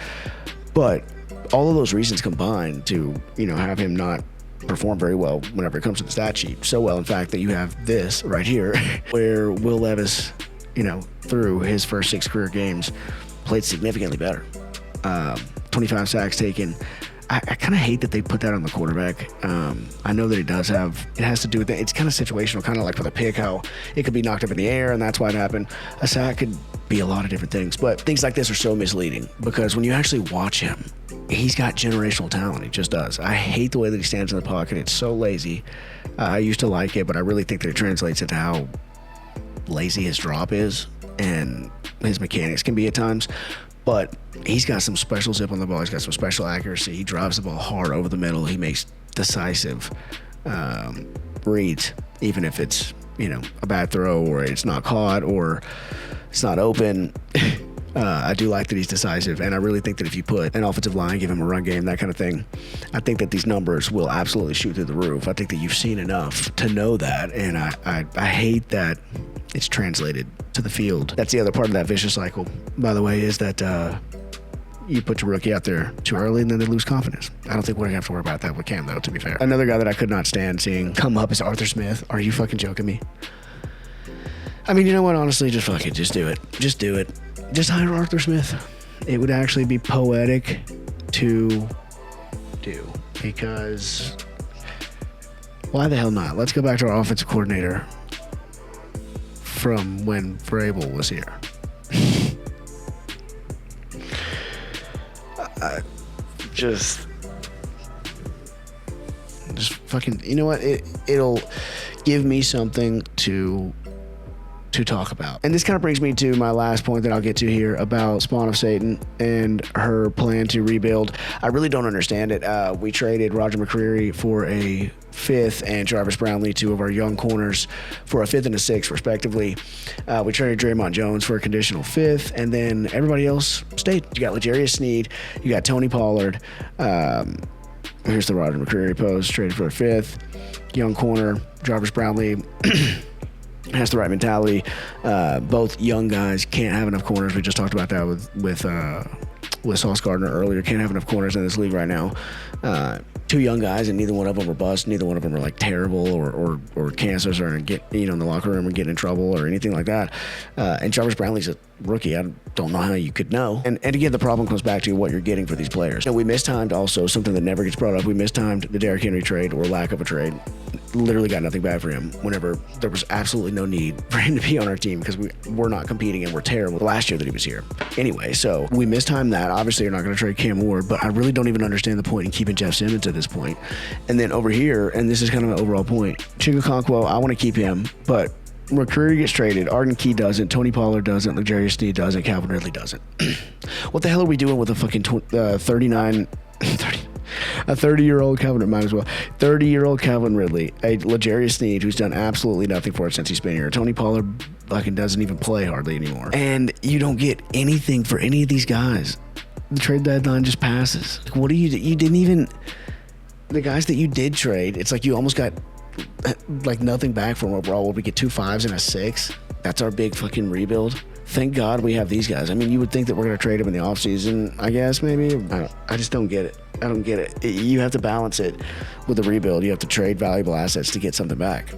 But all of those reasons combine to, have him not perform very well whenever it comes to the stat sheet. So well, in fact, that you have this right here, where Will Levis, through his first 6 career games, played significantly better. 25 sacks taken. I kind of hate that they put that on the quarterback. I know that it has to do with that. It's kind of situational, kind of like with a pick, how it could be knocked up in the air, and that's why it happened. A sack could be a lot of different things, but things like this are so misleading because when you actually watch him, he's got generational talent. He just does. I hate the way that he stands in the pocket. It's so lazy. I used to like it, but I really think that it translates into how lazy his drop is and his mechanics can be at times. But he's got some special zip on the ball. He's got some special accuracy. He drives the ball hard over the middle. He makes decisive reads, even if it's, a bad throw or it's not caught or it's not open. I do like that he's decisive, and I really think that if you put an offensive line, give him a run game, that kind of thing, I think that these numbers will absolutely shoot through the roof. I think that you've seen enough to know that, and I hate that it's translated to the field. That's the other part of that vicious cycle, by the way, is that you put your rookie out there too early and then they lose confidence. I don't think we're going to have to worry about that with Cam, though, to be fair. Another guy that I could not stand seeing come up is Arthur Smith. Are you fucking joking me? I mean, you know what? Honestly, just fuck it. Just do it. Just do it. Just hire Arthur Smith. It would actually be poetic to do because why the hell not? Let's go back to our offensive coordinator from when Vrabel was here. Just fucking, you know what? It'll give me something to talk about. And this kind of brings me to my last point that I'll get to here about Spawn of Satan and her plan to rebuild. I really don't understand it. We traded Roger McCreary for a 5th and Jarvis Brownlee, 2 of our young corners, for a 5th and a 6th, respectively. We traded Draymond Jones for a conditional 5th, and then everybody else stayed. You got L'Jarius Sneed, you got Tony Pollard. Here's the Roger McCreary post, traded for a 5th. Young corner, Jarvis Brownlee. has the right mentality. Both young guys can't have enough corners. We just talked about that with Sauce Gardner earlier. Can't have enough corners in this league right now. Two young guys, and neither one of them are bust. Neither one of them are like terrible or cancers or get in the locker room and get in trouble or anything like that. And Jarvis Brownlee's a rookie. I don't know how you could know. And again, the problem comes back to what you're getting for these players. And we mistimed also something that never gets brought up. We mistimed the Derrick Henry trade or lack of a trade. Literally got nothing back for him whenever there was absolutely no need for him to be on our team because we're not competing and we're terrible the last year that he was here. Anyway, so we mistimed that. Obviously, you're not going to trade Cam Ward, but I really don't even understand the point in keeping Jeff Simmons at this point. And then over here, and this is kind of an overall point, Chinga Okonkwo, I want to keep him, but McCreary gets traded. Arden Key doesn't. Tony Pollard doesn't. L'Jarius Sneed doesn't. Calvin Ridley doesn't. What the hell are we doing with a fucking 30-year-old Calvin, might as well. 30-year-old Calvin Ridley, a L'Jarius Sneed who's done absolutely nothing for it since he's been here. Tony Pollard fucking doesn't even play hardly anymore. And you don't get anything for any of these guys. The trade deadline just passes. Like, what do you didn't even, the guys that you did trade, it's like you almost got like nothing back from overall. We get 2 5s and a 6. That's our big fucking rebuild. Thank God we have these guys. I mean, you would think that we're going to trade them in the offseason, I guess, maybe. I just don't get it. I don't get it. You have to balance it with the rebuild. You have to trade valuable assets to get something back.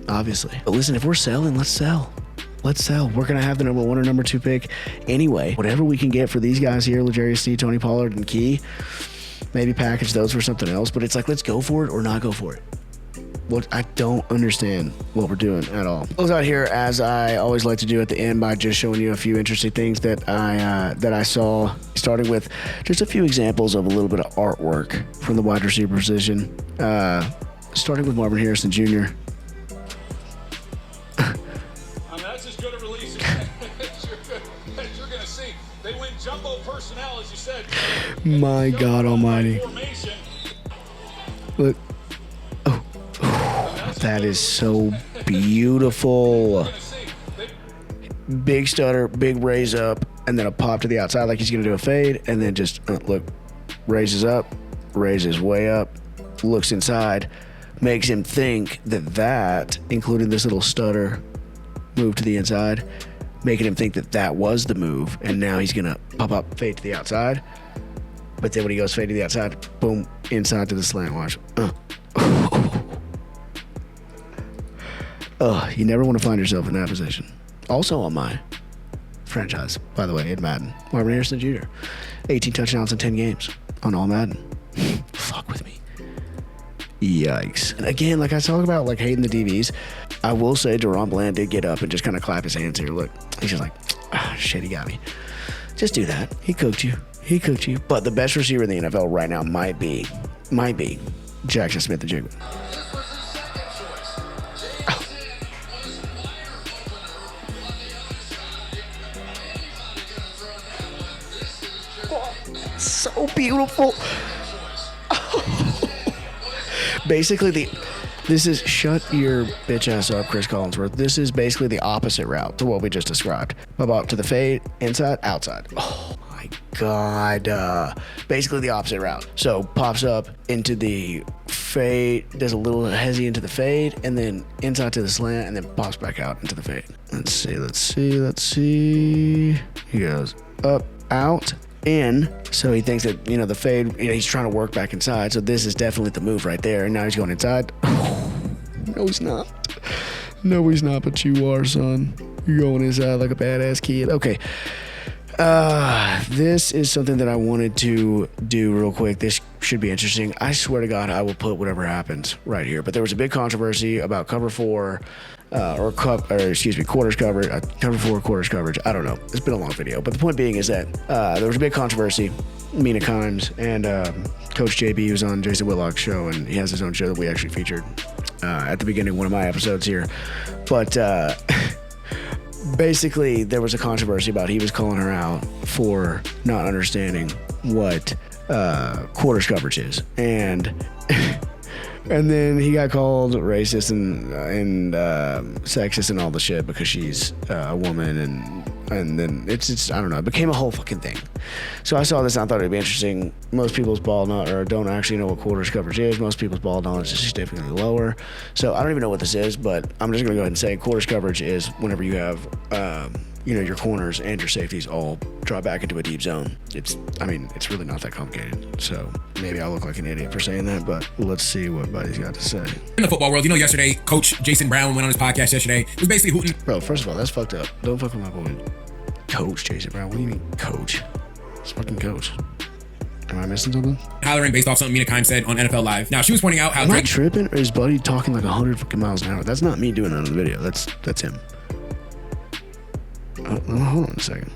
Obviously. But listen, if we're selling, let's sell. Let's sell. We're going to have the number 1 or number 2 pick anyway. Whatever we can get for these guys here, L'Jarius Sneed, Tony Pollard, and Key, maybe package those for something else. But it's like, let's go for it or not go for it. What I don't understand what we're doing at all. Close out here, as I always like to do at the end, by just showing you a few interesting things that I saw, starting with just a few examples of a little bit of artwork from the wide receiver position. Starting with Marvin Harrison Jr. That's as good a release as you're going to see. They went jumbo personnel, as you said. My God Almighty! Look. That is so beautiful. Big stutter, big raise up, and then a pop to the outside like he's going to do a fade, and then just, look, raises up, raises way up, looks inside, makes him think that, including this little stutter move to the inside, making him think that was the move, and now he's going to pop up, fade to the outside. But then when he goes fade to the outside, boom, inside to the slant. Watch. You never want to find yourself in that position. Also on my franchise, by the way, in Madden, Marvin Harrison Jr. 18 touchdowns in 10 games on all Madden. Fuck with me. Yikes. And again, like I talk about, like hating the DBs, I will say Deron Bland did get up and just kind of clap his hands here. Look, he's just like, shit, he got me. Just do that. He cooked you. But the best receiver in the NFL right now might be Jackson Smith-Njigba. So beautiful. Basically, this is shut your bitch ass up, Chris Collinsworth. This is basically the opposite route to what we just described. Pop up to the fade, inside, outside. Oh my God. Basically the opposite route. So pops up into the fade, does a little hezzy into the fade, and then inside to the slant, and then pops back out into the fade. Let's see. He goes up, out, in. So he thinks that, the fade, he's trying to work back inside. So this is definitely the move right there. And now he's going inside. No, he's not. But you are, son. You're going inside like a badass kid. Okay. This is something that I wanted to do real quick. This should be interesting. I swear to God, I will put whatever happens right here. But there was a big controversy about cover 4, quarters coverage, cover 4 quarters coverage. I don't know. It's been a long video, but the point being is that there was a big controversy. Mina Kimes and Coach JB was on Jason Whitlock's show, and he has his own show that we actually featured at the beginning of one of my episodes here. But basically, there was a controversy about he was calling her out for not understanding what quarters coverage is, and then he got called racist and sexist and all the shit because she's a woman and And then it's I don't know, it became a whole fucking thing. So I saw this and I thought it'd be interesting. Most people's ball knowledge or don't actually know what quarters coverage is. Most people's ball knowledge is significantly lower. So I don't even know what this is, but I'm just gonna go ahead and say quarters coverage is whenever you have your corners and your safeties all drop back into a deep zone. It's really not that complicated. So maybe I'll look like an idiot for saying that, but let's see what Buddy's got to say. In the football world, yesterday, Coach Jason Brown went on his podcast yesterday. He was basically hooting. Bro, first of all, that's fucked up. Don't fuck with my boy, Coach Jason Brown. What do you mean, Coach? It's fucking Coach. Am I missing something? Hollering based off something Mina Kimes said on NFL Live. Now, she was pointing out how... Am I tripping, or is Buddy talking like 100 fucking miles an hour? That's not me doing that on the video. That's him. Hold on a second.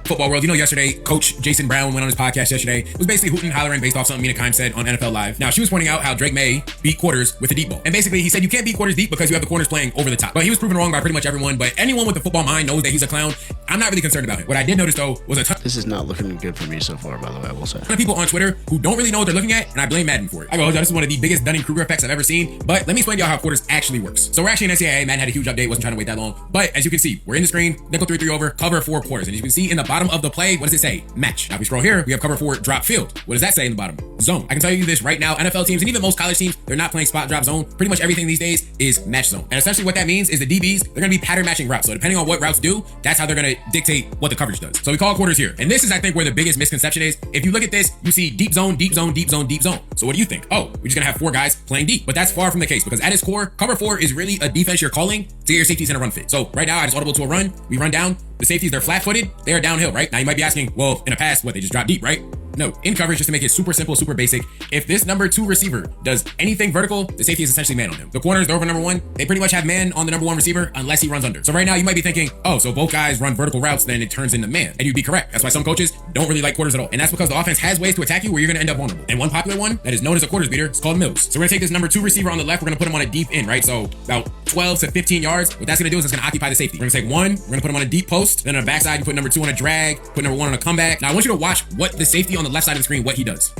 Football world, yesterday, Coach Jason Brown went on his podcast yesterday. It was basically hooting, hollering based off something Mina Kimes said on NFL Live. Now, she was pointing out how Drake May beat quarters with a deep ball. And basically, he said you can't beat quarters deep because you have the corners playing over the top. But he was proven wrong by pretty much everyone. But anyone with a football mind knows that he's a clown. I'm not really concerned about it. What I did notice, though, was a ton... This is not looking good for me so far, by the way, I will say. Of people on Twitter who don't really know what they're looking at, and I blame Madden for it. I go, this is one of the biggest Dunning-Kruger effects I've ever seen. But let me explain to y'all how quarters actually works. So we're actually in NCAA. Madden had a huge update. Wasn't trying to wait that long. But as you can see, we're in the screen, nickel 3-3 over, cover 4 quarters. And as you can see in the bottom of the play, what does it say? Match. Now if we scroll here, we have cover 4 drop field. What does that say in the bottom? Zone. I can tell you this right now, NFL teams and even most college teams, they're not playing spot drop zone. Pretty much everything these days is match zone. And essentially what that means is the DBs, they're going to be pattern matching routes. So depending on what routes do, that's how they're going to dictate what the coverage does. So we call quarters here. And this is, I think, where the biggest misconception is. If you look at this, you see deep zone, deep zone, deep zone, deep zone. So what do you think? Oh, we're just going to have 4 guys playing deep. But that's far from the case because at its core, cover 4 is really a defense you're calling to get your safeties in a run fit. So right now, I just audible to a run. We run down. The safeties, they're flat-footed. They are downhill, right? Now you might be asking, well, in a pass, what, they just drop deep, right? No, in coverage, just to make it super simple, super basic. If this number 2 receiver does anything vertical, the safety is essentially man on him. The corners, they're over number 1. They pretty much have man on the number 1 receiver unless he runs under. So right now you might be thinking, oh, so both guys run vertical routes, then it turns into man. And you'd be correct. That's why some coaches don't really like quarters at all. And that's because the offense has ways to attack you where you're going to end up vulnerable. And one popular one that is known as a quarters beater is called Mills. So we're going to take this number 2 receiver on the left. We're going to put him on a deep end, right? So about 12 to 15 yards. What that's going to do is it's going to occupy the safety. We're going to take 1. We're going to put him on a deep post. Then on the backside, you put number 2 on a drag, put number 1 on a comeback. Now I want you to watch what the safety on the left side of the screen, what he does.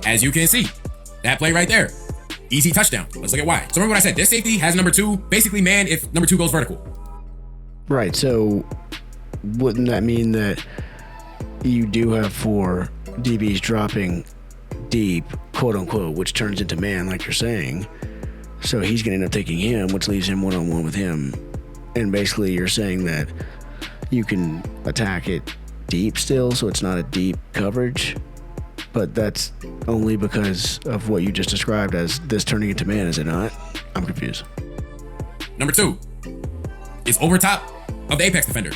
As you can see, that play right there, easy touchdown. Let's look at why. So remember what I said, this safety has number 2, basically man if number 2 goes vertical. Right, so wouldn't that mean that you do have 4 DBs dropping deep, quote unquote, which turns into man like you're saying. So he's gonna end up taking him, which leaves him one-on-one with him. And basically you're saying that you can attack it deep still, so it's not a deep coverage, but that's only because of what you just described as this turning into man, is it not? I'm confused. Number 2 is over top of the apex defender.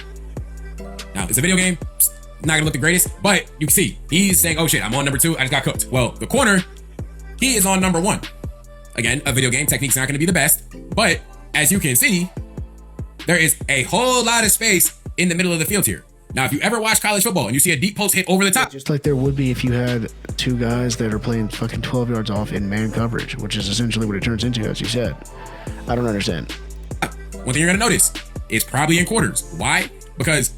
Now, it's a video game, it's not gonna look the greatest, but you can see he's saying, oh shit, I'm on number 2, I just got cooked. Well, the corner, he is on number 1. Again, a video game, technique's not gonna be the best, but as you can see, there is a whole lot of space in the middle of the field here. Now, if you ever watch college football and you see a deep post hit over the top. Just like there would be if you had 2 guys that are playing fucking 12 yards off in man coverage, which is essentially what it turns into, as you said. I don't understand. One thing you're gonna notice is probably in quarters. Why? Because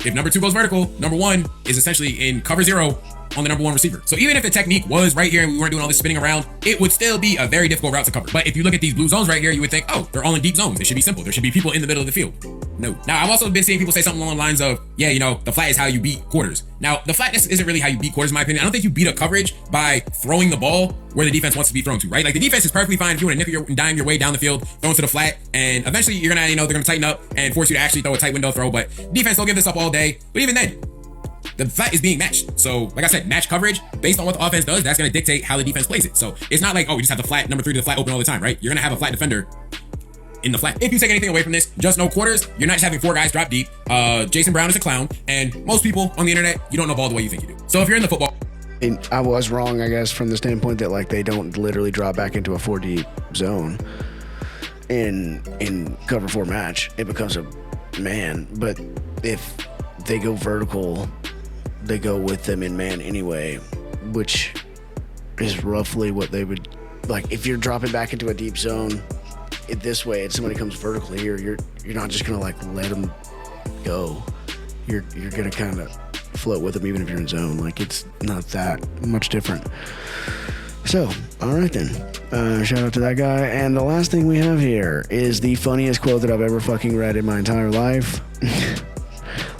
if number 2 goes vertical, number 1 is essentially in cover 0 on the number 1 receiver. So even if the technique was right here and we weren't doing all this spinning around, it would still be a very difficult route to cover. But if you look at these blue zones right here, you would think, oh, they're all in deep zones. It should be simple. There should be people in the middle of the field. No. Now, I've also been seeing people say something along the lines of, yeah, the flat is how you beat quarters. Now, the flatness isn't really how you beat quarters, in my opinion. I don't think you beat a coverage by throwing the ball where the defense wants to be thrown to, right? Like the defense is perfectly fine if you want to nickel and dime your way down the field, throw to the flat, and eventually you're gonna, they're gonna tighten up and force you to actually throw a tight window throw. But defense will give this up all day. But even then, the flat is being matched. So, like I said, match coverage based on what the offense does, that's going to dictate how the defense plays it. So, it's not like, oh, you just have the flat number 3 to the flat open all the time, right? You're going to have a flat defender in the flat. If you take anything away from this, just know quarters, you're not just having 4 guys drop deep. Jason Brown is a clown, and most people on the internet, you don't know ball the way you think you do. So, if you're in the football... And I was wrong, I guess, from the standpoint that like they don't literally drop back into a 4 deep zone in cover 4 match. It becomes a man, but if they go vertical, they go with them in man anyway, which is roughly what they would like. If you're dropping back into a deep zone this way and somebody comes vertically here, you're not just gonna like let them go. You're gonna kind of float with them even if you're in zone. Like it's not that much different. So all right then, Shout out to that guy. And the last thing we have here is the funniest quote that I've ever fucking read in my entire life.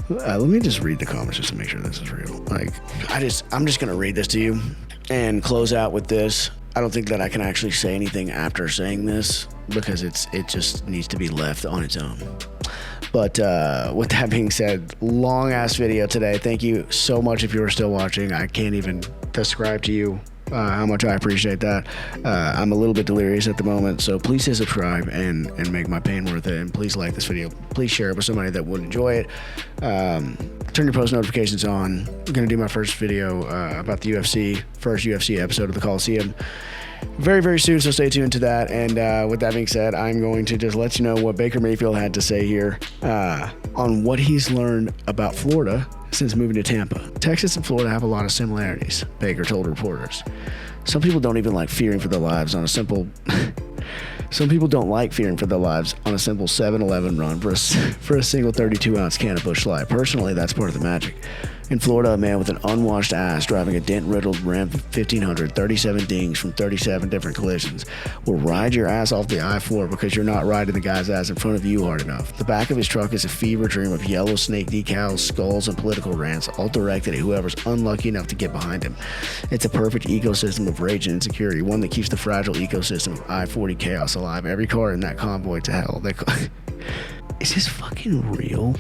Let me just read the comments just to make sure this is real. Like, I'm just gonna read this to you and close out with this. I don't think that I can actually say anything after saying this because it just needs to be left on its own. But with that being said, long ass video today. Thank you so much if you are still watching. I can't even describe to you how much I appreciate that. I'm a little bit delirious at the moment, so please hit subscribe and make my pain worth it. And please like this video. Please share it with somebody that would enjoy it. Turn your post notifications on. I'm gonna do my first video about the first UFC episode of the Coliseum very, very soon, so stay tuned to that. And with that being said, I'm going to just let you know what Baker Mayfield had to say here on what he's learned about Florida since moving to Tampa. Texas and Florida have a lot of similarities, Baker told reporters. Some people don't even like fearing for their lives on a simple... Some people don't like fearing for their lives on a simple 7-Eleven run for a single 32-ounce can of Busch Light. Personally, that's part of the magic. In Florida, a man with an unwashed ass driving a dent-riddled Ram 1500, 37 dings from 37 different collisions, will ride your ass off the I-4 because you're not riding the guy's ass in front of you hard enough. The back of his truck is a fever dream of yellow snake decals, skulls, and political rants, all directed at whoever's unlucky enough to get behind him. It's a perfect ecosystem of rage and insecurity, one that keeps the fragile ecosystem of I-40 chaos alive. Every car in that convoy to hell. Is this fucking real?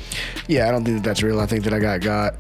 Yeah, I don't think that's real. I think that I got.